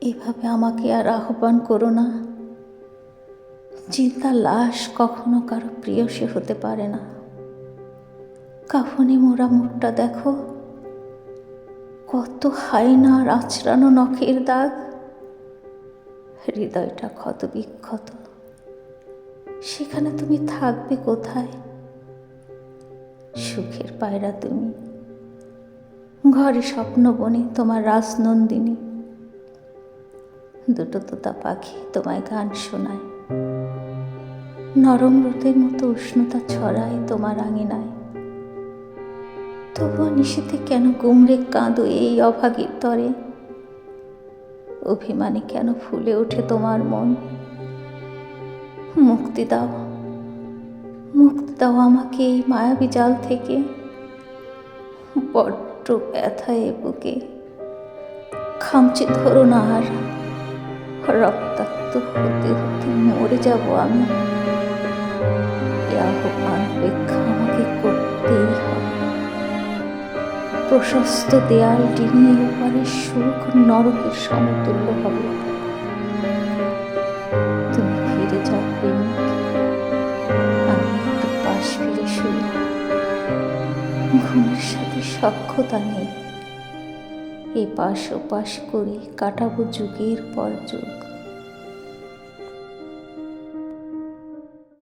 এভাবে আমাকে আর আহ্বান করো না। চিন্তা লাশ কখনো কারো প্রিয়সী হতে পারে না। কাফনে মোড়া মুখটা দেখো, কত হায়না আর আঁচড়ানো নখের দাগ। হৃদয়টা ক্ষত বিক্ষত, সেখানে তুমি থাকবে কোথায়? সুখের পায়রা তুমি, ঘরে স্বপ্ন বনে তোমার রাজনন্দিনী। দুটো তোতা পাখি তোমায় গান শোনায়, নরম রোদের মতো উষ্ণতা ছড়ায় তোমার আঙিনায়। তবুও নিশীথে কেন গুমড়ে কাঁদো এই অভাগীর তরে? অভিমানে কেন ফুলে ওঠে তোমার মন? মুক্তি দাও, মুক্তি দাও আমাকে এই মায়াবী জাল থেকে। বড্ড ব্যথায় এ বুকে, খামচে ধরো না আর। রক্তাক্ত হতে হতে মরে যাব আমি। এ আহ্বান উপেক্ষা আমাকে করতেই হবে। প্রশস্ত দেয়াল ডিঙিয়ে ওপারে সুখ নরকের সমতুল্য হবে। তুমি ফিরে যাও প্রেমিক, আমি একটু পাশ ফিরে শুই। ঘুমের সাথে সখ্যতা নেই, এপাশ ওপাশ করে কাটাবো যুগের পর যুগ।